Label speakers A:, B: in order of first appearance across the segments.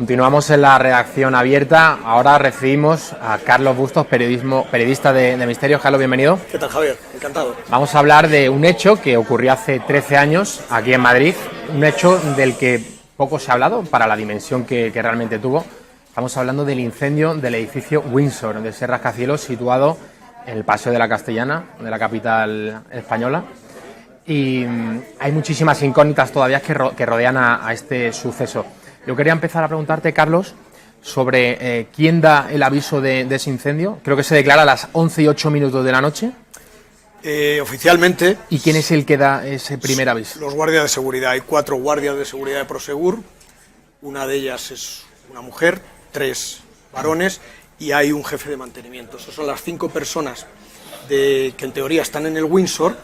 A: Continuamos en la redacción abierta. Ahora recibimos a Carlos Bustos, periodista de Misterios. Carlos, bienvenido.
B: ¿Qué tal, Javier? Encantado.
A: Vamos a hablar de un hecho que ocurrió hace 13 años aquí en Madrid. Un hecho del que poco se ha hablado para la dimensión que realmente tuvo. Estamos hablando del incendio del edificio Windsor de ese rascacielos situado en el Paseo de la Castellana, de la capital española. Y hay muchísimas incógnitas todavía que rodean a este suceso. Yo quería empezar a preguntarte, Carlos, sobre quién da el aviso de ese incendio. Creo que se declara a las 11:08 de la noche.
B: Oficialmente.
A: ¿Y quién es el que da ese primer aviso?
B: Los guardias de seguridad. Hay 4 guardias de seguridad de Prosegur. Una de ellas es una mujer, 3 varones y hay un jefe de mantenimiento. Esas son las 5 personas que en teoría están en el Windsor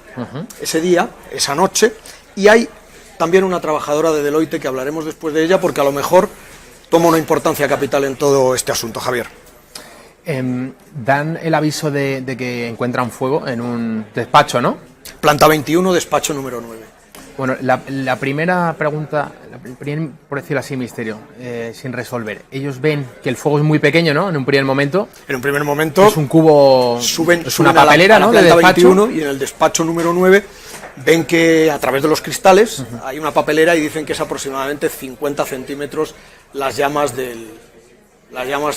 B: ese día, esa noche, y hay también una trabajadora de Deloitte, que hablaremos después de ella, porque a lo mejor toma una importancia capital en todo este asunto, Javier.
A: Dan el aviso de que encuentran fuego en un despacho, ¿no?
B: Planta 21, despacho número 9.
A: Bueno, la primera pregunta, por decirlo así, misterio, sin resolver. Ellos ven que el fuego es muy pequeño, ¿no? En un primer momento.
B: En un primer momento.
A: Es un cubo,
B: suben
A: una papelera,
B: a la
A: ¿no?
B: Planta
A: De despacho.
B: 21, y en el despacho número 9 ven que a través de los cristales hay una papelera y dicen que es aproximadamente 50 centímetros las llamas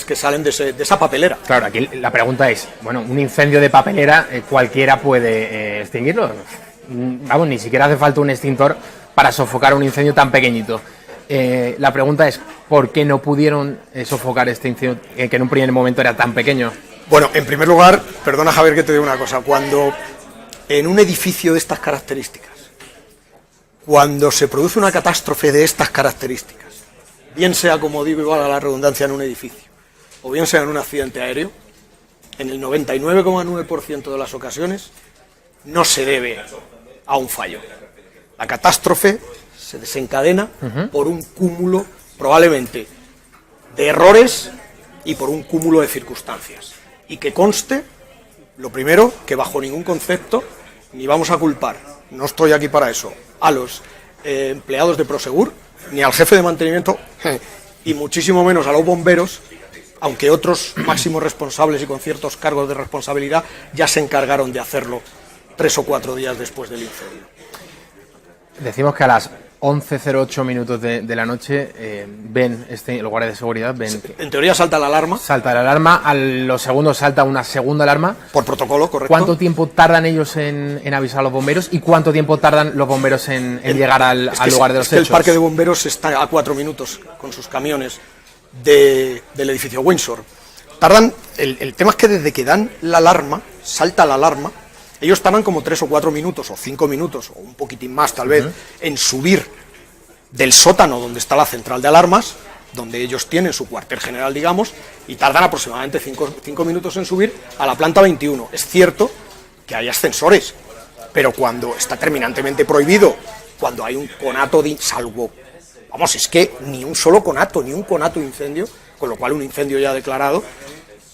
B: que salen de esa papelera.
A: Claro, aquí la pregunta es, bueno, un incendio de papelera cualquiera puede extinguirlo. Vamos, ni siquiera hace falta un extintor para sofocar un incendio tan pequeñito. La pregunta es, ¿por qué no pudieron sofocar este incendio que en un primer momento era tan pequeño?
B: Bueno, en primer lugar, perdona, Javier, que te diga una cosa. Cuando en un edificio de estas características, cuando se produce una catástrofe de estas características, bien sea, como digo, igual a la redundancia, en un edificio, o bien sea en un accidente aéreo, en el 99,9% de las ocasiones no se debe a un fallo. La catástrofe se desencadena por un cúmulo, probablemente, de errores y por un cúmulo de circunstancias. Y que conste, lo primero, que bajo ningún concepto ni vamos a culpar, no estoy aquí para eso, a los empleados de Prosegur, ni al jefe de mantenimiento, y muchísimo menos a los bomberos, aunque otros máximos responsables y con ciertos cargos de responsabilidad ya se encargaron de hacerlo 3 o 4 días después del incendio.
A: Decimos que a las 11:08 de la noche ven los guardias de seguridad.
B: En teoría salta la alarma.
A: Salta la alarma, a los segundos salta una segunda alarma.
B: Por protocolo, correcto.
A: ¿Cuánto tiempo tardan ellos en avisar a los bomberos y cuánto tiempo tardan los bomberos en llegar al lugar de los hechos?
B: El parque de bomberos está a 4 minutos con sus camiones del edificio Windsor. Tardan. El tema es que desde que dan la alarma, salta la alarma, ellos tardan como 3 o 4 minutos, o 5 minutos, o un poquitín más tal vez, en subir del sótano donde está la central de alarmas, donde ellos tienen su cuartel general, digamos, y tardan aproximadamente 5 minutos en subir a la planta 21. Es cierto que hay ascensores, pero cuando está terminantemente prohibido, cuando hay un conato de salvo, vamos, es que ni un solo conato, ni un conato de incendio, con lo cual un incendio ya declarado,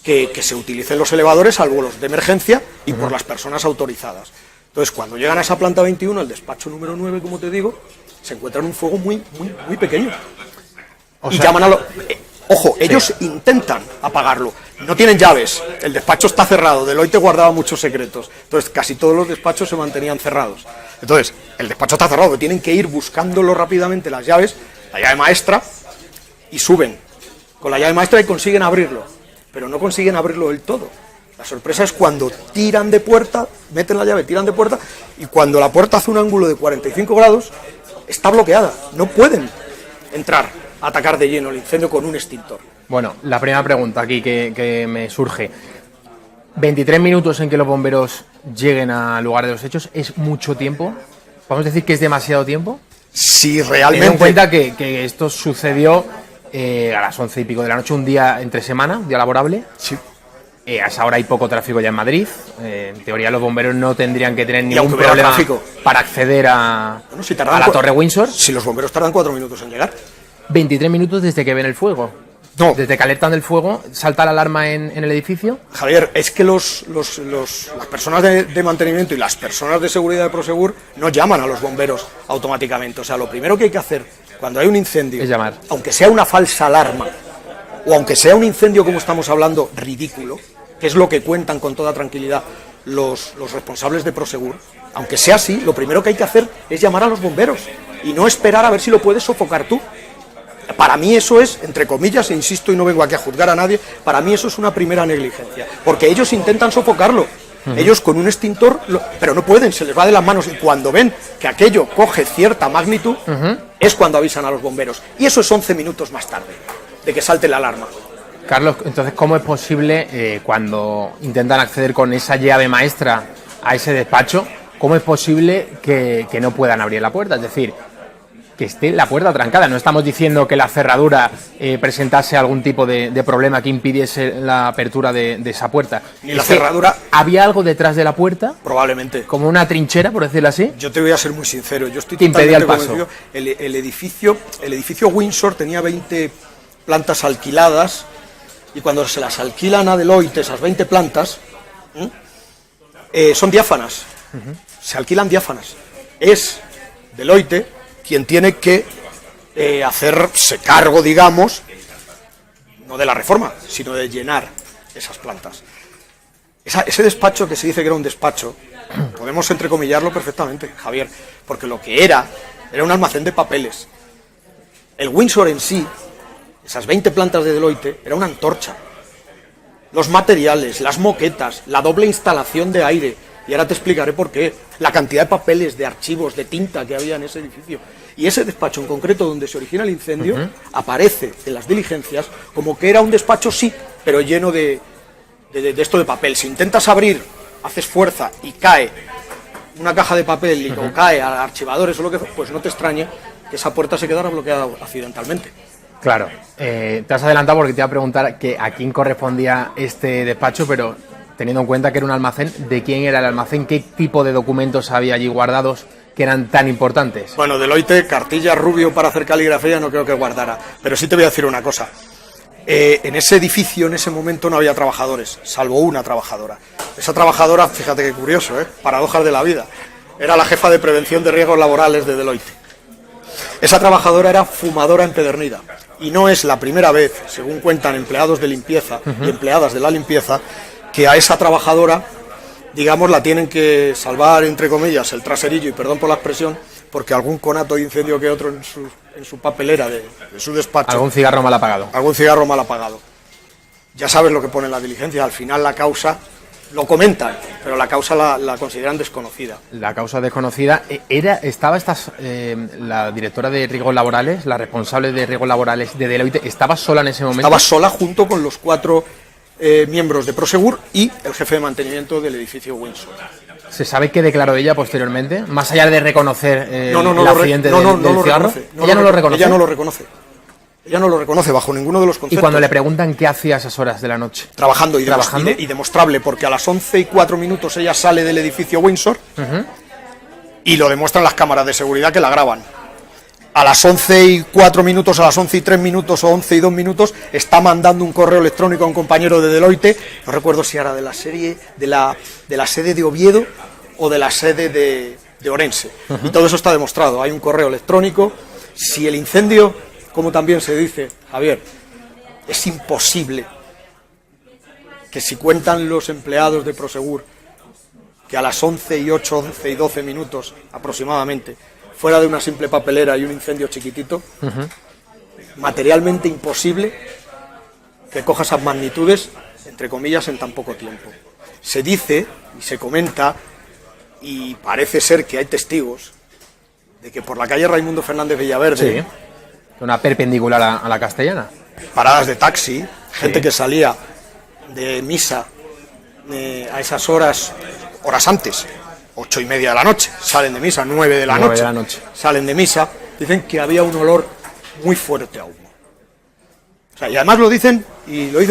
B: que se utilicen los elevadores, salvo los de emergencia y por las personas autorizadas. Entonces, cuando llegan a esa planta 21, el despacho número 9, como te digo, se encuentran un fuego muy, muy, muy pequeño. Y llaman a los... Ojo, ellos intentan apagarlo. No tienen llaves, el despacho está cerrado, Deloitte guardaba muchos secretos. Entonces, casi todos los despachos se mantenían cerrados. Entonces, el despacho está cerrado, tienen que ir buscándolo rápidamente las llaves, la llave maestra, y suben con la llave maestra y consiguen abrirlo. Pero no consiguen abrirlo del todo. La sorpresa es cuando tiran de puerta, meten la llave, tiran de puerta, y cuando la puerta hace un ángulo de 45 grados, está bloqueada. No pueden entrar a atacar de lleno el incendio con un extintor.
A: Bueno, la primera pregunta aquí que me surge. 23 minutos en que los bomberos lleguen al lugar de los hechos, ¿es mucho tiempo? ¿Podemos decir que es demasiado tiempo?
B: Sí, realmente.
A: Ten en cuenta que esto sucedió a las 11 y pico de la noche, un día entre semana, un día laborable.
B: Sí.
A: A esa hora hay poco tráfico ya en Madrid. En teoría los bomberos no tendrían que tener ningún problema para acceder a la Torre Windsor.
B: Si los bomberos tardan 4 minutos en llegar.
A: 23 minutos desde que ven el fuego. No. Desde que alertan del fuego, salta la alarma en el edificio.
B: Javier, es que las personas de mantenimiento y las personas de seguridad de Prosegur no llaman a los bomberos automáticamente. O sea, lo primero que hay que hacer cuando hay un incendio,
A: es llamar.
B: aunque sea una falsa alarma, o aunque sea un incendio, como estamos hablando, ridículo, que es lo que cuentan con toda tranquilidad los responsables de Prosegur, aunque sea así, lo primero que hay que hacer es llamar a los bomberos y no esperar a ver si lo puedes sofocar tú. Para mí eso es, entre comillas, e insisto y no vengo aquí a juzgar a nadie, para mí eso es una primera negligencia, porque ellos intentan sofocarlo, ellos con un extintor, pero no pueden, se les va de las manos, y cuando ven que aquello coge cierta magnitud, es cuando avisan a los bomberos, y eso es 11 minutos más tarde de que salte la alarma.
A: Carlos, entonces, ¿cómo es posible, cuando intentan acceder con esa llave maestra a ese despacho, cómo es posible que no puedan abrir la puerta? Es decir, que esté la puerta trancada. No estamos diciendo que la cerradura presentase algún tipo de problema que impidiese la apertura de esa puerta.
B: Ni la cerradura.
A: ¿Había algo detrás de la puerta?
B: Probablemente.
A: Como una trinchera, por decirlo así.
B: Yo te voy a ser muy sincero. Yo estoy
A: impedía el paso.
B: El edificio Windsor tenía 20 plantas alquiladas, y cuando se las alquilan a Deloitte, esas 20 plantas, son diáfanas. Se alquilan diáfanas. Es Deloitte quien tiene que hacerse cargo, digamos, no de la reforma, sino de llenar esas plantas. Ese despacho, que se dice que era un despacho, podemos entrecomillarlo perfectamente, Javier, porque lo que era un almacén de papeles. El Windsor en sí, esas 20 plantas de Deloitte, era una antorcha. Los materiales, las moquetas, la doble instalación de aire, y ahora te explicaré por qué, la cantidad de papeles, de archivos, de tinta que había en ese edificio. Y ese despacho en concreto, donde se origina el incendio, aparece en las diligencias como que era un despacho, sí, pero lleno de esto de papel. Si intentas abrir, haces fuerza y cae una caja de papel o cae a archivadores o lo que, pues no te extrañe que esa puerta se quedara bloqueada accidentalmente.
A: Claro, te has adelantado porque te iba a preguntar que a quién correspondía este despacho, pero teniendo en cuenta que era un almacén, ¿de quién era el almacén? ¿Qué tipo de documentos había allí guardados que eran tan importantes?
B: Bueno, Deloitte, cartilla Rubio para hacer caligrafía no creo que guardara, pero sí te voy a decir una cosa. En ese edificio, en ese momento, no había trabajadores, salvo una trabajadora. Esa trabajadora, fíjate qué curioso, paradojas de la vida, era la jefa de prevención de riesgos laborales de Deloitte. Esa trabajadora era fumadora empedernida, y no es la primera vez, según cuentan empleados de limpieza y empleadas de la limpieza, que a esa trabajadora, digamos, la tienen que salvar, entre comillas, el traserillo, y perdón por la expresión, porque algún conato de incendio que otro en su papelera de su despacho.
A: Algún cigarro mal apagado.
B: Algún cigarro mal apagado. Ya sabes lo que pone en la diligencia, al final la causa, lo comentan, pero la causa la consideran desconocida.
A: La causa desconocida. ¿Estaba la directora de riesgos laborales, la responsable de riesgos laborales de Deloitte, estaba sola en ese momento?
B: Estaba sola junto con los 4 miembros de Prosegur y el jefe de mantenimiento del edificio Windsor.
A: ¿Se sabe qué declaró ella posteriormente? Más allá de reconocer el accidente del cigarro. ¿Ella no lo reconoce?
B: Ella no lo reconoce. Ella no lo reconoce bajo ninguno de los conceptos.
A: ¿Y cuando le preguntan qué hacía a esas horas de la noche?
B: Trabajando y demostrable, porque a las 11:04 ella sale del edificio Windsor y lo demuestran las cámaras de seguridad que la graban. A las 11:04, a las 11:03 o 11:02 está mandando un correo electrónico a un compañero de Deloitte, no recuerdo si era de la sede de Oviedo o de la sede de Orense. Y todo eso está demostrado. Hay un correo electrónico. Si el incendio, como también se dice, Javier, es imposible que, si cuentan los empleados de Prosegur, que a las 11:08, 11:12 aproximadamente, fuera de una simple papelera y un incendio chiquitito, materialmente imposible que coja esas magnitudes, entre comillas, en tan poco tiempo. Se dice y se comenta, y parece ser que hay testigos, de que por la calle Raimundo Fernández Villaverde,
A: sí, una perpendicular a la Castellana,
B: paradas de taxi, gente que salía de misa a esas horas antes, 8:30 de la noche, salen de misa, 9 de la noche, salen de misa, dicen que había un olor muy fuerte a humo. O sea, y además lo dicen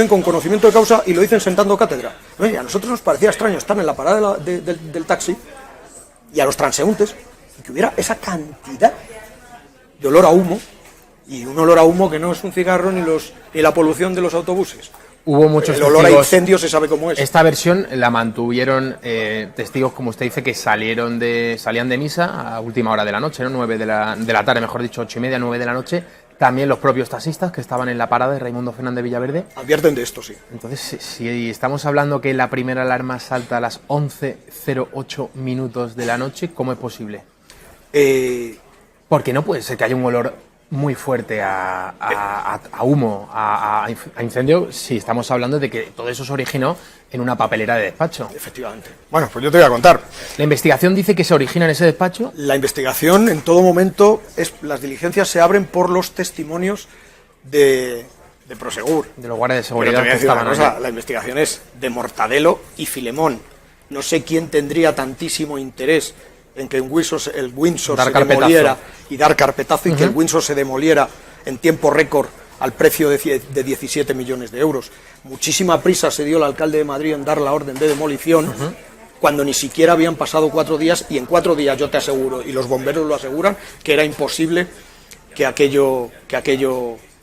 B: con conocimiento de causa, y lo dicen sentando cátedra. Y a nosotros nos parecía extraño estar en la parada del taxi, y a los transeúntes, que hubiera esa cantidad de olor a humo, y un olor a humo que no es un cigarro ni la polución de los autobuses,
A: Hubo muchos
B: el olor a
A: testigos.
B: incendio se sabe cómo es.
A: Esta versión la mantuvieron testigos, como usted dice, que salían de misa a última hora de la noche, ¿no? 9 de la tarde, mejor dicho, 8:30, 9 de la noche. También los propios taxistas que estaban en la parada de Raimundo Fernández Villaverde.
B: Advierten de esto, sí.
A: Entonces, si estamos hablando que la primera alarma salta a las 11:08 minutos de la noche, ¿cómo es posible? Porque no puede ser que haya un olor muy fuerte a humo, a incendio, si estamos hablando de que todo eso se originó en una papelera de despacho.
B: Efectivamente. Bueno, pues yo te voy a contar.
A: La investigación dice que se origina en ese despacho.
B: La investigación, en todo momento, las diligencias se abren por los testimonios de Prosegur.
A: De los guardias de seguridad que
B: estaban. La investigación es de Mortadelo y Filemón. No sé quién tendría tantísimo interés en que el Windsor se demoliera y dar carpetazo y que el Windsor se demoliera en tiempo récord al precio de 17 millones de euros. Muchísima prisa se dio el alcalde de Madrid en dar la orden de demolición cuando ni siquiera habían pasado 4 días, y en 4 días yo te aseguro, y los bomberos lo aseguran, que era imposible que aquello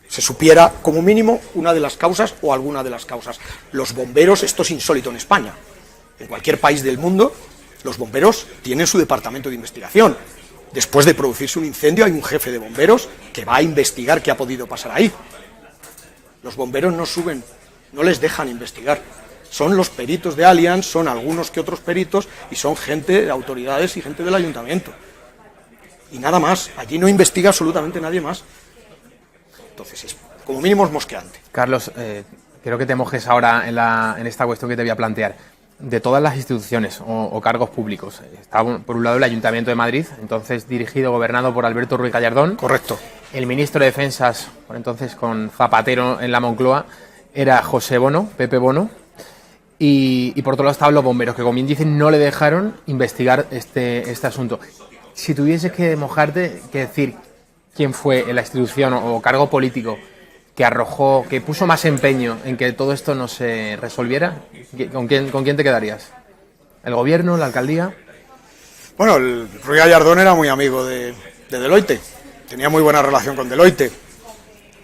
B: se supiera como mínimo una de las causas o alguna de las causas. Los bomberos, esto es insólito en España, en cualquier país del mundo, los bomberos tienen su departamento de investigación. Después de producirse un incendio hay un jefe de bomberos que va a investigar qué ha podido pasar ahí. Los bomberos no suben, no les dejan investigar. Son los peritos de Allianz, son algunos que otros peritos y son gente de autoridades y gente del ayuntamiento. Y nada más, allí no investiga absolutamente nadie más. Entonces, como mínimo es mosqueante.
A: Carlos, quiero que te mojes ahora en esta cuestión que te voy a plantear. De todas las instituciones o cargos públicos, está por un lado el Ayuntamiento de Madrid, entonces dirigido, gobernado por Alberto Ruiz Gallardón.
B: Correcto.
A: El ministro de Defensas, por entonces con Zapatero en la Moncloa, era José Bono, Pepe Bono. Y por otro lado estaban los bomberos, que como bien dicen no le dejaron investigar este asunto. Si tuvieses que mojarte, que decir quién fue en la institución o cargo político que arrojó, que puso más empeño en que todo esto no se resolviera, ¿con quién te quedarías? ¿El gobierno, la alcaldía?
B: Bueno, el Ruiz Gallardón era muy amigo de Deloitte, tenía muy buena relación con Deloitte.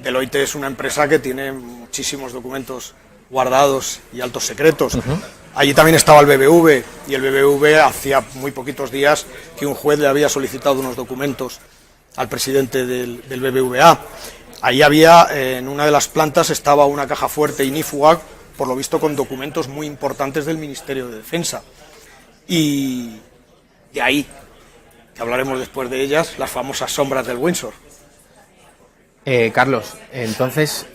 B: Deloitte es una empresa que tiene muchísimos documentos guardados y altos secretos. Allí también estaba el BBV, y el BBV hacía muy poquitos días que un juez le había solicitado unos documentos al presidente del BBVA. Ahí había, en una de las plantas estaba una caja fuerte ignífuga, por lo visto con documentos muy importantes del Ministerio de Defensa. Y de ahí, que hablaremos después de ellas, las famosas sombras del Windsor.
A: Carlos, entonces,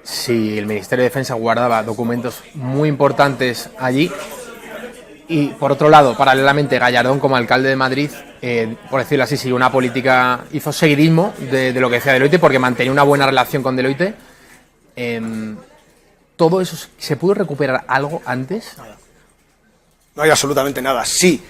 A: si el Ministerio de Defensa guardaba documentos muy importantes allí, y por otro lado, paralelamente, Gallardón como alcalde de Madrid, por decirlo así, siguió una política, hizo seguidismo de lo que decía Deloitte, porque mantenía una buena relación con Deloitte. ¿Todo eso se pudo recuperar algo antes?
B: No hay absolutamente nada. Sí,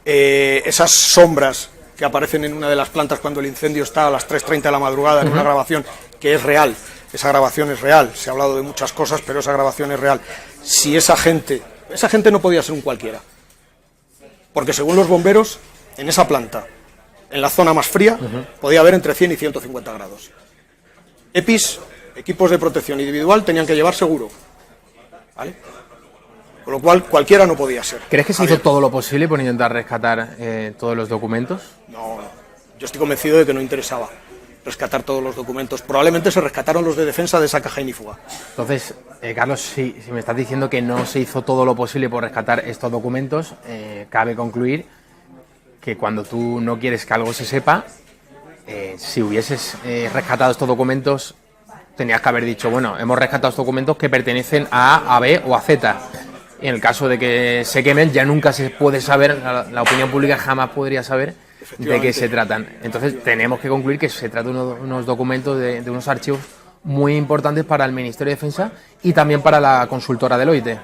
B: esas sombras que aparecen en una de las plantas cuando el incendio está a las 3:30 de la madrugada en una grabación que es real, esa grabación es real, se ha hablado de muchas cosas, pero esa grabación es real. Si esa gente no podía ser un cualquiera, porque según los bomberos, en esa planta, en la zona más fría, podía haber entre 100 y 150 grados. Equipos de protección individual tenían que llevar seguro, ¿vale? Con lo cual, cualquiera no podía ser.
A: ¿Crees que se hizo todo lo posible por intentar rescatar todos los documentos?
B: No, yo estoy convencido de que no interesaba rescatar todos los documentos. Probablemente se rescataron los de defensa de esa caja ignífuga.
A: Entonces, Carlos, si me estás diciendo que no se hizo todo lo posible por rescatar estos documentos, cabe concluir que cuando tú no quieres que algo se sepa, si hubieses rescatado estos documentos, tenías que haber dicho, bueno, hemos rescatado estos documentos que pertenecen a A, a B o a Z. Y en el caso de que se quemen, ya nunca se puede saber, la opinión pública jamás podría saber de qué se tratan. Entonces tenemos que concluir que se trata de unos documentos, de unos archivos muy importantes para el Ministerio de Defensa y también para la consultora Deloitte.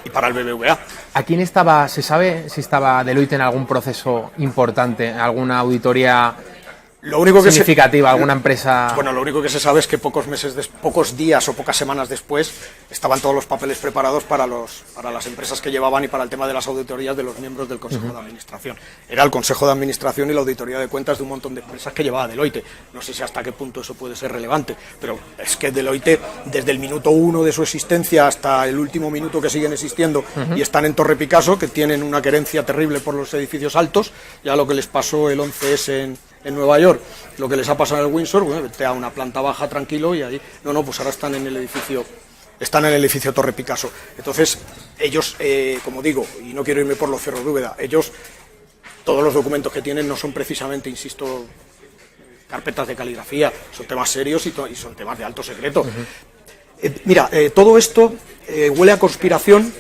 B: Y para el BBVA.
A: ¿A quién estaba, se sabe si estaba Deloitte en algún proceso importante, alguna auditoría
B: Lo único que
A: significativa, alguna empresa...
B: Bueno, lo único que se sabe es que pocos días o pocas semanas después estaban todos los papeles preparados para las empresas que llevaban y para el tema de las auditorías de los miembros del Consejo de Administración. Era el Consejo de Administración y la auditoría de cuentas de un montón de empresas que llevaba Deloitte. No sé si hasta qué punto eso puede ser relevante, pero es que Deloitte, desde el minuto 1 de su existencia hasta el último minuto que siguen existiendo y están en Torre Picasso, que tienen una querencia terrible por los edificios altos, ya lo que les pasó el 11S en Nueva York, lo que les ha pasado en el Windsor, bueno, vete a una planta baja tranquilo y ahí, pues ahora están en el edificio Torre Picasso. Entonces, ellos, como digo, y no quiero irme por los cerros de Úbeda, todos los documentos que tienen no son precisamente, insisto, carpetas de caligrafía, son temas serios y son temas de alto secreto. Mira, todo esto huele a conspiración,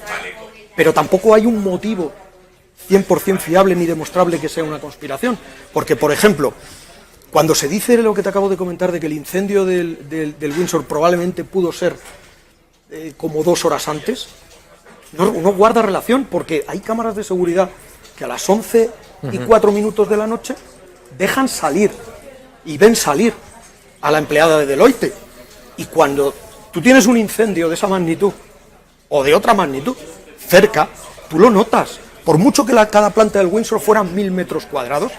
B: pero tampoco hay un motivo 100% fiable ni demostrable que sea una conspiración, porque, por ejemplo, cuando se dice lo que te acabo de comentar de que el incendio del Windsor probablemente pudo ser como 2 horas antes, no guarda relación, porque hay cámaras de seguridad que a las 11:04 de la noche dejan salir y ven salir a la empleada de Deloitte, y cuando tú tienes un incendio de esa magnitud o de otra magnitud cerca, tú lo notas. Por mucho que cada planta del Windsor fueran 1000 metros cuadrados,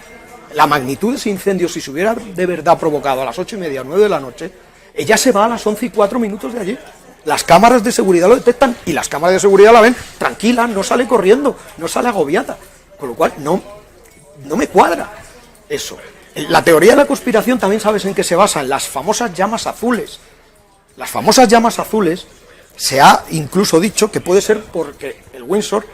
B: la magnitud de ese incendio, si se hubiera de verdad provocado a las 8:30 o 9 de la noche, ella se va a las 11:04 de allí. Las cámaras de seguridad lo detectan y las cámaras de seguridad la ven tranquila, no sale corriendo, no sale agobiada. Con lo cual, no me cuadra eso. La teoría de la conspiración también sabes en qué se basa, en las famosas llamas azules. Las famosas llamas azules, se ha incluso dicho que puede ser porque el Windsor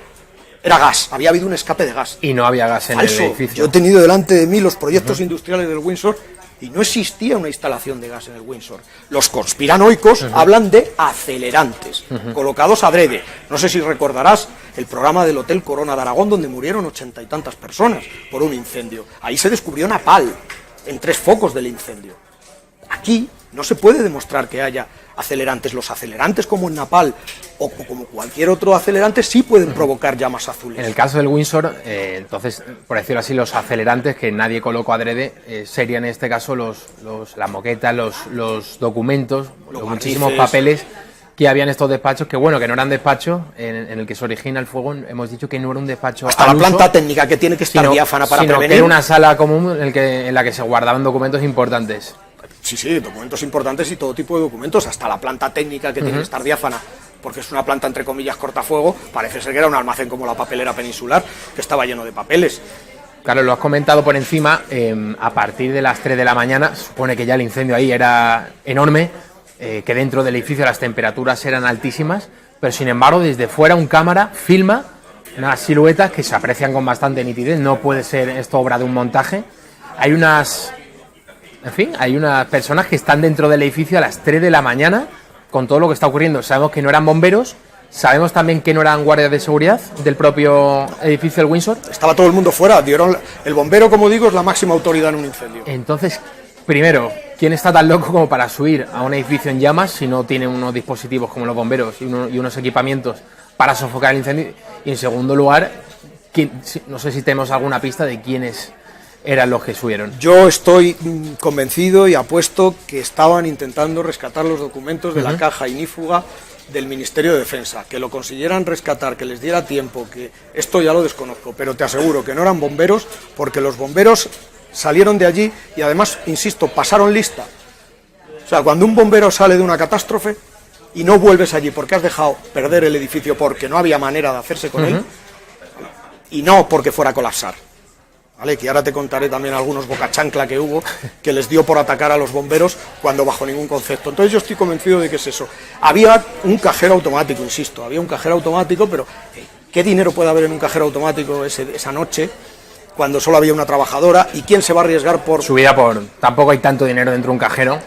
B: era gas, había habido un escape de gas.
A: Y no había gas en el edificio.
B: Yo he tenido delante de mí los proyectos industriales del Windsor y no existía una instalación de gas en el Windsor. Los conspiranoicos hablan de acelerantes, colocados adrede. No sé si recordarás el programa del Hotel Corona de Aragón, donde murieron 80 y tantas personas por un incendio. Ahí se descubrió napal en 3 focos del incendio. Aquí no se puede demostrar que haya acelerantes. Los acelerantes, como en napal o como cualquier otro acelerante, sí pueden provocar llamas azules.
A: En el caso del Windsor, entonces, por decirlo así, los acelerantes que nadie colocó adrede serían en este caso las moquetas, los documentos, los muchísimos papeles que había en estos despachos, que bueno, que no eran despachos en el que se origina el fuego. Hemos dicho que no era un despacho
B: hasta la planta técnica, que tiene que estar diáfana para prevenir,
A: que era una sala común en la que se guardaban documentos importantes.
B: Sí, documentos importantes y todo tipo de documentos, hasta la planta técnica, que tiene que estar diáfana, porque es una planta entre comillas cortafuego. Parece ser que era un almacén como la papelera peninsular, que estaba lleno de papeles.
A: Claro, lo has comentado por encima, a partir de las 3 de la mañana, supone que ya el incendio ahí era enorme, que dentro del edificio las temperaturas eran altísimas, pero sin embargo desde fuera un cámara filma unas siluetas que se aprecian con bastante nitidez. No puede ser esto obra de un montaje. Hay unas personas que están dentro del edificio a las 3 de la mañana con todo lo que está ocurriendo. Sabemos que no eran bomberos, sabemos también que no eran guardias de seguridad del propio edificio del Windsor.
B: Estaba todo el mundo fuera. El bombero, como digo, es la máxima autoridad en un incendio.
A: Entonces, primero, ¿quién está tan loco como para subir a un edificio en llamas si no tiene unos dispositivos como los bomberos y unos equipamientos para sofocar el incendio? Y en segundo lugar, no sé si tenemos alguna pista de quiénes eran los que subieron.
B: Yo estoy convencido y apuesto que estaban intentando rescatar los documentos de la caja ignífuga del Ministerio de Defensa, que lo consiguieran rescatar, que les diera tiempo, que esto ya lo desconozco, pero te aseguro que no eran bomberos, porque los bomberos salieron de allí y además, insisto, pasaron lista. O sea, cuando un bombero sale de una catástrofe y no vuelves allí porque has dejado perder el edificio porque no había manera de hacerse con él, y no porque fuera a colapsar, ¿vale? Que ahora te contaré también algunos bocachancla que hubo, que les dio por atacar a los bomberos cuando bajo ningún concepto. Entonces yo estoy convencido de que es eso. Había un cajero automático, insisto, había un cajero automático, pero ¿qué dinero puede haber en un cajero automático esa noche cuando solo había una trabajadora? ¿Y quién se va a arriesgar por
A: su vida? Tampoco hay tanto dinero dentro de un cajero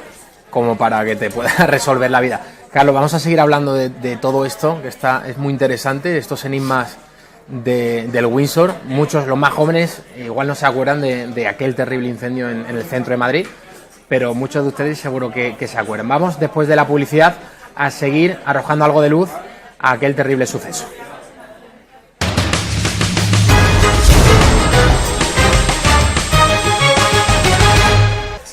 A: como para que te pueda resolver la vida. Carlos, vamos a seguir hablando de todo esto, que es muy interesante, estos enigmas del Windsor. Muchos, los más jóvenes, igual no se acuerdan de aquel terrible incendio en el centro de Madrid, pero muchos de ustedes seguro que se acuerdan. Vamos, después de la publicidad, a seguir arrojando algo de luz a aquel terrible suceso.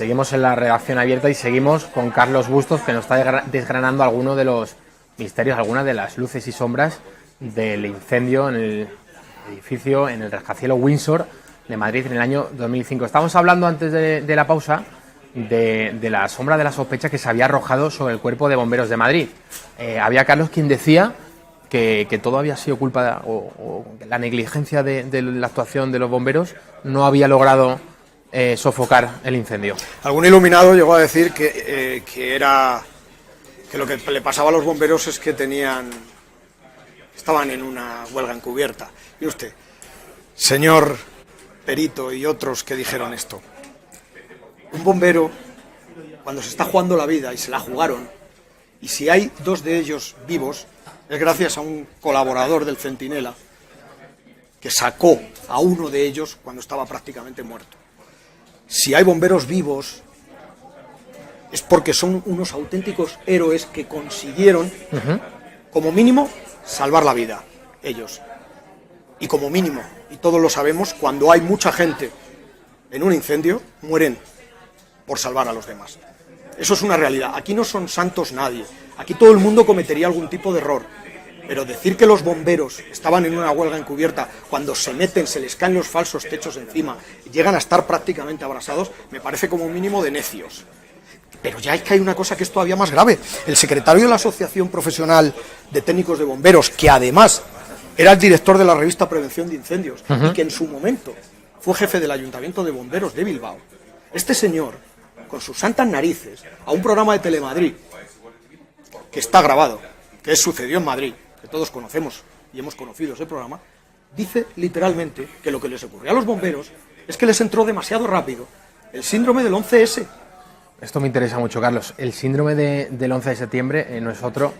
A: Seguimos en la redacción abierta y seguimos con Carlos Bustos, que nos está desgranando algunos de los misterios, algunas de las luces y sombras del incendio en el edificio, en el rascacielos Windsor de Madrid en el año 2005. Estábamos hablando antes de la pausa de la sombra de la sospecha que se había arrojado sobre el Cuerpo de Bomberos de Madrid. Había Carlos quien decía que todo había sido culpa o la negligencia de la actuación de los bomberos no había logrado sofocar el incendio.
B: Algún iluminado llegó a decir que lo que le pasaba a los bomberos es que estaban en una huelga encubierta. Y usted, señor perito y otros que dijeron esto, un bombero, cuando se está jugando la vida, y se la jugaron, y si hay 2 de ellos vivos, es gracias a un colaborador del Centinela que sacó a uno de ellos cuando estaba prácticamente muerto. Si hay bomberos vivos, es porque son unos auténticos héroes que consiguieron, como mínimo, salvar la vida, ellos. Y como mínimo, y todos lo sabemos, cuando hay mucha gente en un incendio, mueren por salvar a los demás. Eso es una realidad. Aquí no son santos nadie. Aquí todo el mundo cometería algún tipo de error. Pero decir que los bomberos estaban en una huelga encubierta, cuando se meten, se les caen los falsos techos encima, y llegan a estar prácticamente abrasados, me parece como mínimo de necios. Pero ya es que hay una cosa que es todavía más grave. El secretario de la Asociación Profesional de Técnicos de Bomberos, que además era el director de la revista Prevención de Incendios, y que en su momento fue jefe del Ayuntamiento de Bomberos de Bilbao, este señor, con sus santas narices, a un programa de Telemadrid, que está grabado, que sucedió en Madrid, que todos conocemos y hemos conocido ese programa, dice literalmente que lo que les ocurrió a los bomberos es que les entró demasiado rápido el síndrome del 11S.
A: Esto me interesa mucho, Carlos. El síndrome del 11 de septiembre no es otro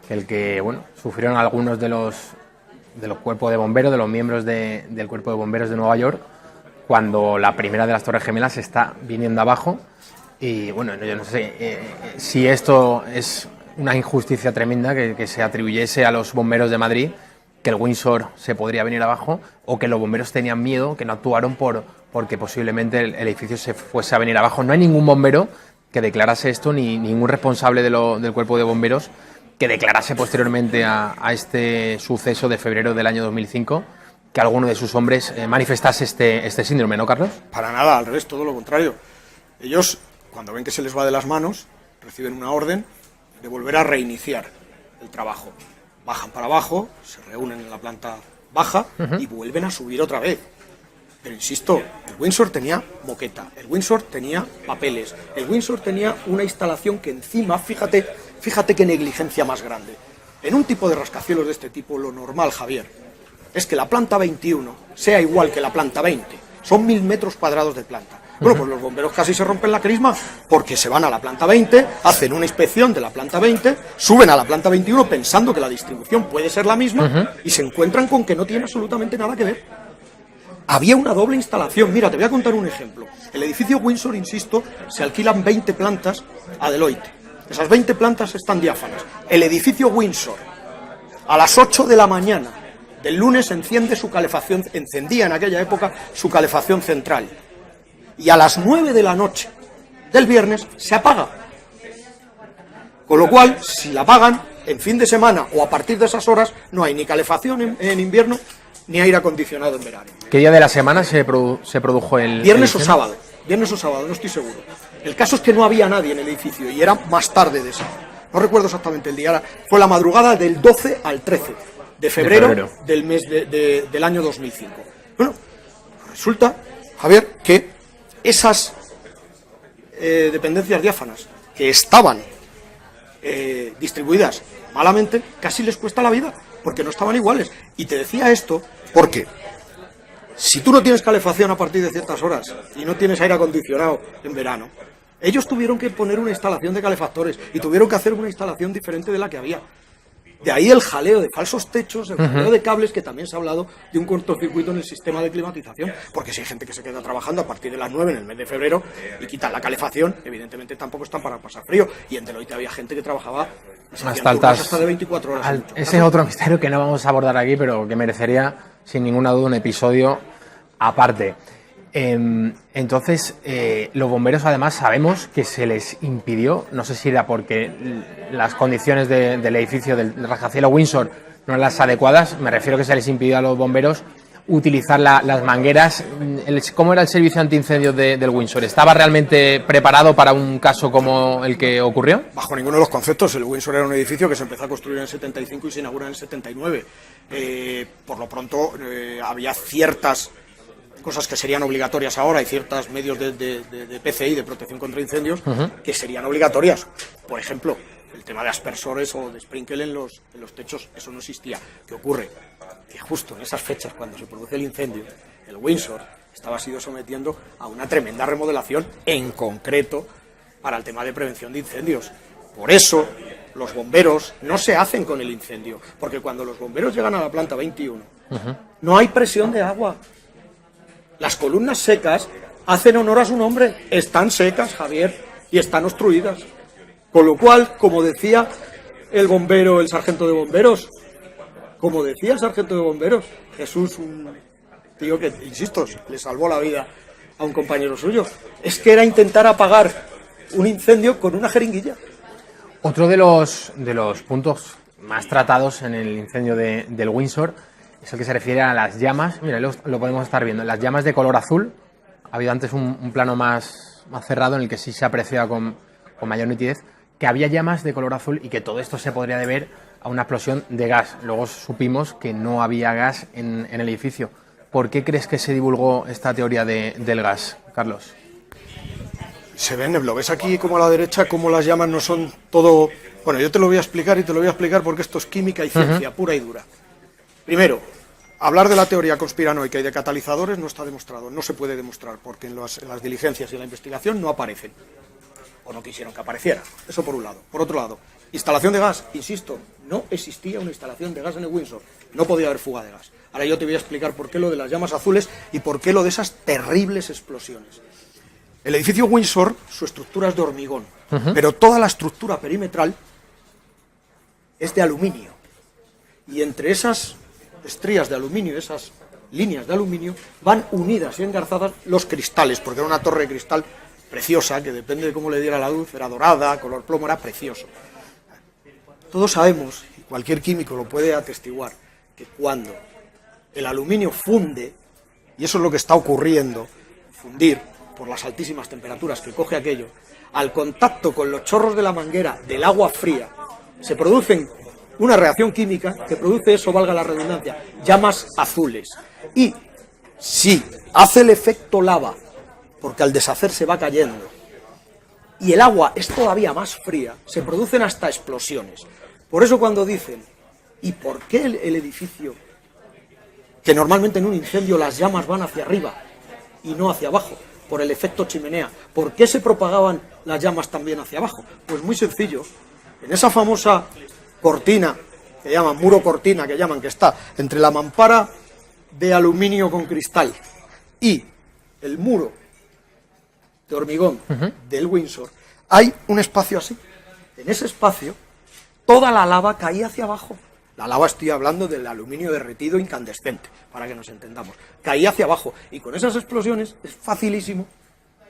A: que el que sufrieron algunos de los cuerpos de bomberos, de los miembros del Cuerpo de Bomberos de Nueva York, cuando la primera de las Torres Gemelas está viniendo abajo. Y bueno, yo no sé si esto es una injusticia tremenda que se atribuyese a los bomberos de Madrid, que el Windsor se podría venir abajo, o que los bomberos tenían miedo, que no actuaron porque posiblemente el edificio se fuese a venir abajo. No hay ningún bombero que declarase esto, ni ningún responsable del Cuerpo de Bomberos que declarase posteriormente a este suceso de febrero del año 2005 que alguno de sus hombres manifestase este síndrome, ¿no, Carlos?
B: Para nada, al revés, todo lo contrario. Ellos, cuando ven que se les va de las manos, reciben una orden de volver a reiniciar el trabajo. Bajan para abajo, se reúnen en la planta baja y vuelven a subir otra vez. Pero insisto, el Windsor tenía moqueta, el Windsor tenía papeles, el Windsor tenía una instalación que encima, fíjate qué negligencia más grande. En un tipo de rascacielos de este tipo, lo normal, Javier, es que la planta 21 sea igual que la planta 20. Son 1000 metros cuadrados de planta. Bueno, pues los bomberos casi se rompen la crisma porque se van a la planta 20, hacen una inspección de la planta 20, suben a la planta 21 pensando que la distribución puede ser la misma y se encuentran con que no tiene absolutamente nada que ver. Había una doble instalación. Mira, te voy a contar un ejemplo. El edificio Windsor, insisto, se alquilan 20 plantas a Deloitte. Esas 20 plantas están diáfanas. El edificio Windsor, a las 8 de la mañana del lunes encendía en aquella época su calefacción central. Y a las 9 de la noche del viernes se apaga. Con lo cual, si la apagan en fin de semana o a partir de esas horas, no hay ni calefacción en invierno ni aire acondicionado en verano.
A: ¿Qué día de la semana se produjo el
B: viernes o sábado? Viernes o sábado, no estoy seguro. El caso es que no había nadie en el edificio y era más tarde de eso. No recuerdo exactamente el día. Fue la madrugada del 12 al 13 de febrero del mes del año 2005. Bueno, resulta, Javier, que esas dependencias diáfanas que estaban distribuidas malamente, casi les cuesta la vida, porque no estaban iguales. Y te decía esto porque si tú no tienes calefacción a partir de ciertas horas y no tienes aire acondicionado en verano, ellos tuvieron que poner una instalación de calefactores y tuvieron que hacer una instalación diferente de la que había. De ahí el jaleo de falsos techos, el jaleo de cables, que también se ha hablado de un cortocircuito en el sistema de climatización, porque si hay gente que se queda trabajando a partir de las 9 en el mes de febrero y quitan la calefacción, evidentemente tampoco están para pasar frío. Y en Deloitte había gente que trabajaba hasta de 24 horas.
A: Ese es otro misterio que no vamos a abordar aquí, pero que merecería sin ninguna duda un episodio aparte. Entonces, los bomberos además sabemos que se les impidió, no sé si era porque las condiciones del edificio del rascacielos Windsor no eran las adecuadas, me refiero que se les impidió a los bomberos utilizar las mangueras. ¿Cómo era el servicio antiincendios del Windsor? ¿Estaba realmente preparado para un caso como el que ocurrió?
B: Bajo ninguno de los conceptos. El Windsor era un edificio que se empezó a construir en el 75 y se inaugura en el 79. Por lo pronto, había ciertas cosas que serían obligatorias ahora y ciertos medios de PCI, de protección contra incendios, que serían obligatorias. Por ejemplo, el tema de aspersores o de sprinkle en los techos, eso no existía. ¿Qué ocurre? Que justo en esas fechas, cuando se produce el incendio, el Windsor estaba sido sometiendo a una tremenda remodelación, en concreto para el tema de prevención de incendios. Por eso, los bomberos no se hacen con el incendio, porque cuando los bomberos llegan a la planta 21, no hay presión de agua. Las columnas secas hacen honor a su nombre, están secas, Javier, y están obstruidas. Con lo cual, como decía el bombero, el sargento de bomberos, Jesús, un tío que, insisto, le salvó la vida a un compañero suyo, es que era intentar apagar un incendio con una jeringuilla.
A: Otro de los puntos más tratados en el incendio del Windsor es el que se refiere a las llamas. Mira, lo podemos estar viendo. Las llamas de color azul. Ha habido antes un plano más cerrado en el que sí se aprecia con mayor nitidez que había llamas de color azul y que todo esto se podría deber a una explosión de gas. Luego supimos que no había gas en el edificio. ¿Por qué crees que se divulgó esta teoría del gas, Carlos?
B: Se ven, lo ves aquí como a la derecha, como las llamas no son todo... Bueno, yo te lo voy a explicar porque esto es química y ciencia pura y dura. Primero, hablar de la teoría conspiranoica y de catalizadores no está demostrado, no se puede demostrar, porque en las diligencias y en la investigación no aparecen, o no quisieron que apareciera. Eso por un lado. Por otro lado, instalación de gas, insisto, no existía una instalación de gas en el Windsor, no podía haber fuga de gas. Ahora yo te voy a explicar por qué lo de las llamas azules y por qué lo de esas terribles explosiones. El edificio Windsor, su estructura es de hormigón, pero toda la estructura perimetral es de aluminio. Y entre esas estrías de aluminio, esas líneas de aluminio, van unidas y engarzadas los cristales, porque era una torre de cristal preciosa, que depende de cómo le diera la luz, era dorada, color plomo, era precioso. Todos sabemos, y cualquier químico lo puede atestiguar, que cuando el aluminio funde, y eso es lo que está ocurriendo, fundir por las altísimas temperaturas que coge aquello, al contacto con los chorros de la manguera del agua fría, se producen una reacción química que produce eso, valga la redundancia, llamas azules. Y si hace el efecto lava, porque al deshacerse va cayendo, y el agua es todavía más fría, se producen hasta explosiones. Por eso cuando dicen, ¿y por qué el edificio, que normalmente en un incendio las llamas van hacia arriba y no hacia abajo, por el efecto chimenea, ¿por qué se propagaban las llamas también hacia abajo? Pues muy sencillo, en esa famosa cortina, que llaman muro cortina, que está entre la mampara de aluminio con cristal y el muro de hormigón del Windsor, hay un espacio así. En ese espacio, toda la lava caía hacia abajo. La lava, estoy hablando del aluminio derretido incandescente, para que nos entendamos. Caía hacia abajo, y con esas explosiones es facilísimo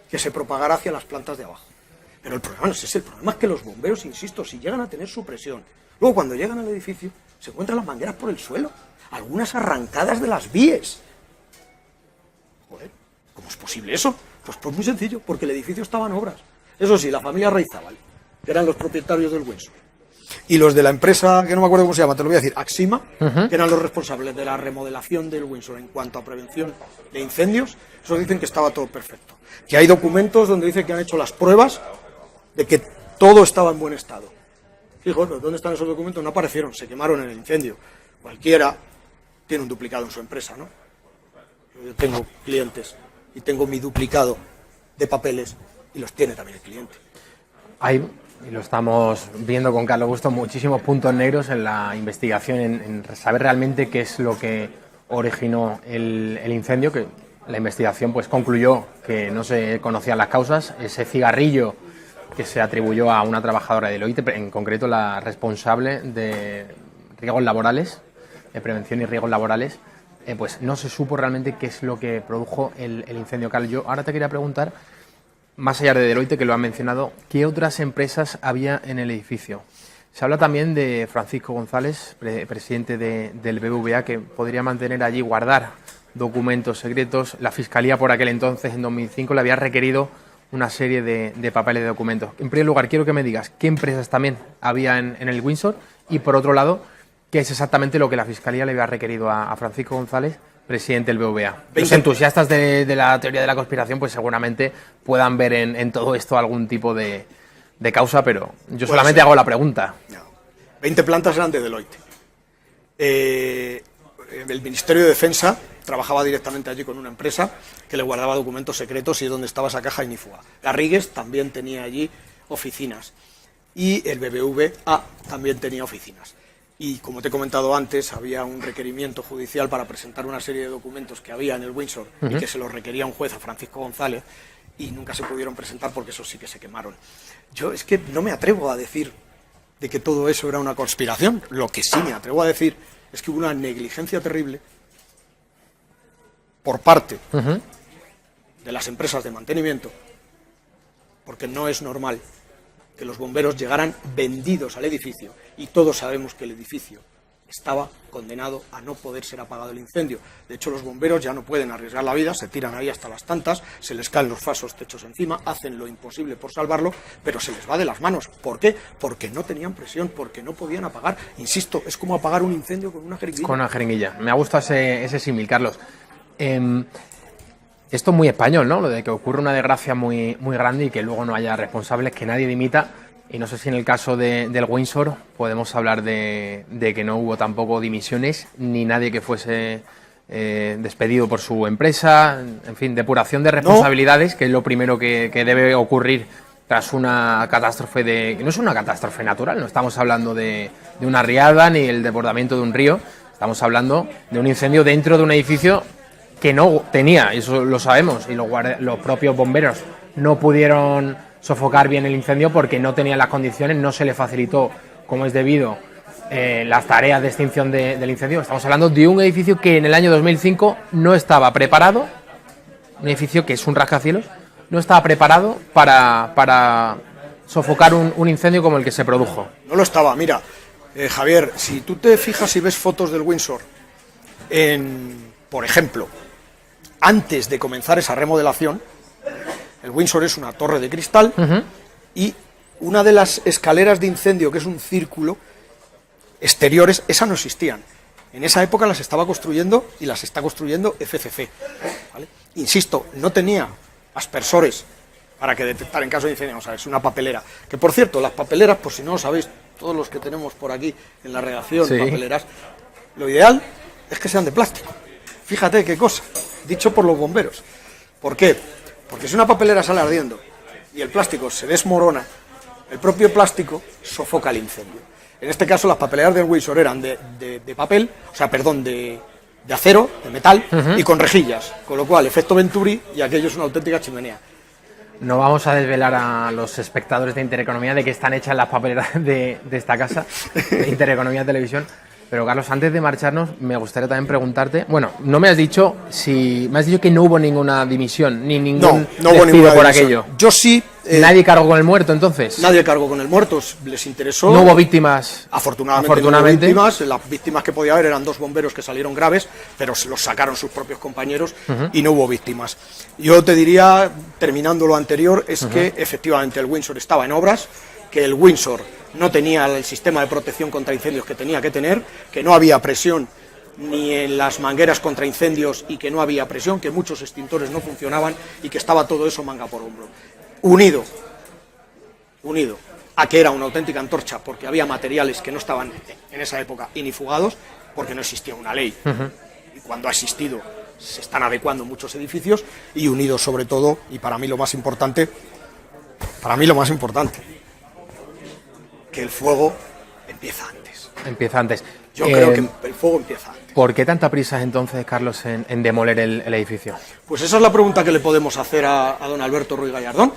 B: que se propagara hacia las plantas de abajo. Pero el problema no es ese, el problema es que los bomberos, insisto, si llegan a tener su presión, luego cuando llegan al edificio, se encuentran las mangueras por el suelo, algunas arrancadas de las vías. Joder, ¿cómo es posible eso? Pues muy sencillo, porque el edificio estaba en obras. Eso sí, la familia Reizábal, que eran los propietarios del Windsor, y los de la empresa, que no me acuerdo cómo se llama, te lo voy a decir, Axima, que eran los responsables de la remodelación del Windsor en cuanto a prevención de incendios, esos dicen que estaba todo perfecto. Que hay documentos donde dicen que han hecho las pruebas de que todo estaba en buen estado. Fijo, ¿dónde están esos documentos? No aparecieron, se quemaron en el incendio. Cualquiera tiene un duplicado en su empresa, ¿no? Yo tengo clientes y tengo mi duplicado de papeles y los tiene también el cliente.
A: Hay, y lo estamos viendo con Carlos Busto, muchísimos puntos negros en la investigación, en saber realmente qué es lo que originó el incendio, que la investigación pues concluyó que no se conocían las causas. Ese cigarrillo que se atribuyó a una trabajadora de Deloitte, en concreto la responsable de riesgos laborales, de prevención y riesgos laborales, pues no se supo realmente qué es lo que produjo el incendio. Carlos, yo ahora te quería preguntar, más allá de Deloitte, que lo han mencionado, ¿qué otras empresas había en el edificio? Se habla también de Francisco González, presidente del BBVA, que podría mantener allí, guardar documentos secretos. La Fiscalía por aquel entonces, en 2005, le había requerido una serie de papeles de documentos. En primer lugar, quiero que me digas qué empresas también había en el Windsor y, por otro lado, qué es exactamente lo que la Fiscalía le había requerido a Francisco González, presidente del BBVA. Los entusiastas de la teoría de la conspiración pues seguramente puedan ver en todo esto algún tipo de causa, pero yo solamente hago la pregunta.
B: 20 plantas eran de Deloitte. El Ministerio de Defensa trabajaba directamente allí con una empresa que le guardaba documentos secretos y donde estaba esa caja inífuga. Garrigues también tenía allí oficinas y el BBVA también tenía oficinas. Y como te he comentado antes, había un requerimiento judicial para presentar una serie de documentos que había en el Windsor y que se los requería un juez a Francisco González y nunca se pudieron presentar porque esos sí que se quemaron. Yo es que no me atrevo a decir de que todo eso era una conspiración. Lo que sí me atrevo a decir es que hubo una negligencia terrible por parte de las empresas de mantenimiento, porque no es normal que los bomberos llegaran vendidos al edificio, y todos sabemos que el edificio estaba condenado a no poder ser apagado el incendio. De hecho, los bomberos ya no pueden arriesgar la vida, se tiran ahí hasta las tantas, se les caen los falsos techos encima, hacen lo imposible por salvarlo, pero se les va de las manos. ¿Por qué? Porque no tenían presión, porque no podían apagar. Insisto, es como apagar un incendio con una jeringuilla.
A: Con una jeringuilla. Me ha gustado ese símil, Carlos. Esto es muy español, ¿no? Lo de que ocurre una desgracia muy, muy grande y que luego no haya responsables, que nadie dimita. Y no sé si en el caso del Windsor podemos hablar de que no hubo tampoco dimisiones, ni nadie que fuese despedido por su empresa. En fin, depuración de responsabilidades, no, que es lo primero que debe ocurrir tras una catástrofe que no es una catástrofe natural, no estamos hablando de una riada ni el desbordamiento de un río, estamos hablando de un incendio dentro de un edificio que no tenía, eso lo sabemos, y los propios bomberos no pudieron sofocar bien el incendio porque no tenían las condiciones, no se le facilitó como es debido las tareas de extinción del incendio. Estamos hablando de un edificio que en el año 2005 no estaba preparado, un edificio que es un rascacielos, no estaba preparado para sofocar un incendio como el que se produjo.
B: No lo estaba, mira, Javier, si tú te fijas y ves fotos del Windsor, por ejemplo, antes de comenzar esa remodelación, el Windsor es una torre de cristal y una de las escaleras de incendio, que es un círculo, exteriores, esas no existían. En esa época las estaba construyendo y las está construyendo FCC, ¿vale? Insisto, no tenía aspersores para que detectar en caso de incendio, o sea, es una papelera. Que por cierto, las papeleras, por si no lo sabéis, todos los que tenemos por aquí en la redacción, sí, papeleras, lo ideal es que sean de plástico. Fíjate qué cosa, dicho por los bomberos. ¿Por qué? Porque si una papelera sale ardiendo y el plástico se desmorona, el propio plástico sofoca el incendio. En este caso, las papeleras del Windsor eran de papel, o sea, perdón, de acero, de metal, y con rejillas, con lo cual, efecto Venturi, y aquello es una auténtica chimenea.
A: No vamos a desvelar a los espectadores de Intereconomía de qué están hechas las papeleras de esta casa, de Intereconomía Televisión. Pero, Carlos, antes de marcharnos, me gustaría también preguntarte... Bueno, no me has dicho si... Me has dicho que no hubo ninguna dimisión, ni ningún despido por aquello.
B: Yo sí...
A: ¿Nadie cargó con el muerto, entonces?
B: Nadie cargó con el muerto, les interesó...
A: ¿No hubo víctimas?
B: Afortunadamente. No hubo víctimas. Las víctimas que podía haber eran 2 bomberos que salieron graves, pero se los sacaron sus propios compañeros y no hubo víctimas. Yo te diría, terminando lo anterior, es que efectivamente el Windsor estaba en obras, que el Windsor no tenía el sistema de protección contra incendios que tenía que tener, que no había presión ni en las mangueras contra incendios y que no había presión, que muchos extintores no funcionaban y que estaba todo eso manga por hombro. Unido a que era una auténtica antorcha porque había materiales que no estaban en esa época inifugados porque no existía una ley. Y cuando ha existido se están adecuando muchos edificios, y unido sobre todo, y para mí lo más importante, que el fuego empieza antes.
A: Empieza antes.
B: Yo creo que el fuego empieza antes.
A: ¿Por qué tanta prisa entonces, Carlos, en demoler el edificio?
B: Pues esa es la pregunta que le podemos hacer a don Alberto Ruiz Gallardón,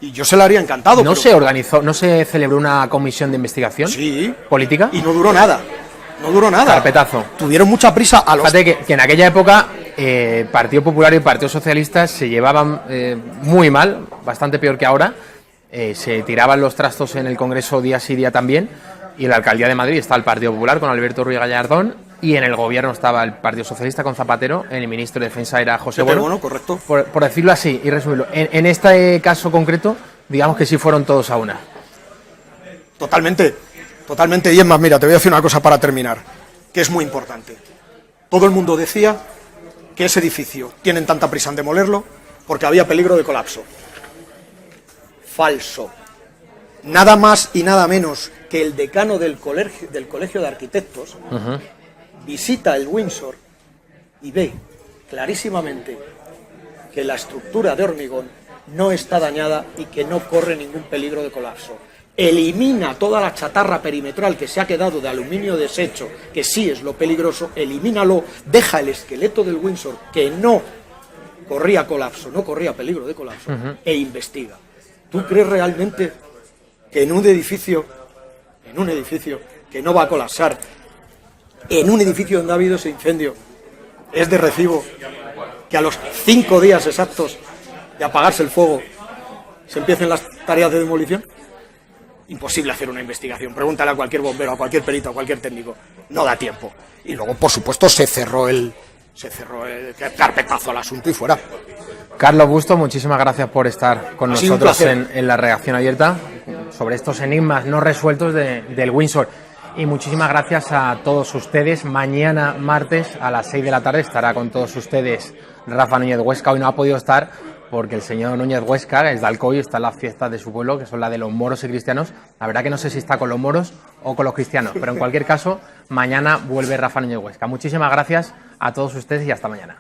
B: y yo se la haría encantado.
A: ¿No se organizó, no se celebró una comisión de investigación?
B: Sí.
A: ¿Política?
B: Y no duró nada. No duró nada.
A: Carpetazo.
B: Tuvieron mucha prisa a los...
A: Fíjate que en aquella época Partido Popular y Partido Socialista se llevaban muy mal, bastante peor que ahora. Se tiraban los trastos en el Congreso día sí día también, y en la Alcaldía de Madrid está el Partido Popular con Alberto Ruiz Gallardón, y en el Gobierno estaba el Partido Socialista con Zapatero, el ministro de Defensa era José Bueno.
B: Bueno, correcto.
A: Por decirlo así y resumirlo, en este caso concreto, digamos que sí fueron todos a una.
B: Totalmente, totalmente. Y es más, mira, te voy a decir una cosa para terminar, que es muy importante. Todo el mundo decía que ese edificio tienen tanta prisa en demolerlo porque había peligro de colapso. Falso. Nada más y nada menos que el decano del Colegio de Arquitectos visita el Windsor y ve clarísimamente que la estructura de hormigón no está dañada y que no corre ningún peligro de colapso. Elimina toda la chatarra perimetral que se ha quedado de aluminio deshecho, que sí es lo peligroso, elimínalo, deja el esqueleto del Windsor, que no corría colapso, no corría peligro de colapso, e investiga. ¿Tú crees realmente que en un edificio que no va a colapsar, en un edificio donde ha habido ese incendio, es de recibo que a los 5 días exactos de apagarse el fuego se empiecen las tareas de demolición? Imposible hacer una investigación. Pregúntale a cualquier bombero, a cualquier perito, a cualquier técnico. No da tiempo. Y luego, por supuesto, se cerró el carpetazo al asunto y fuera.
A: Carlos Busto, muchísimas gracias por estar con nosotros en la Redacción Abierta sobre estos enigmas no resueltos del Windsor. Y muchísimas gracias a todos ustedes. Mañana, martes, a las 6 de la tarde, estará con todos ustedes Rafa Núñez Huesca. Hoy no ha podido estar porque el señor Núñez Huesca es de Alcoy, está en las fiestas de su pueblo, que son las de los moros y cristianos. La verdad que no sé si está con los moros o con los cristianos, pero en cualquier caso, mañana vuelve Rafa Núñez Huesca. Muchísimas gracias a todos ustedes y hasta mañana.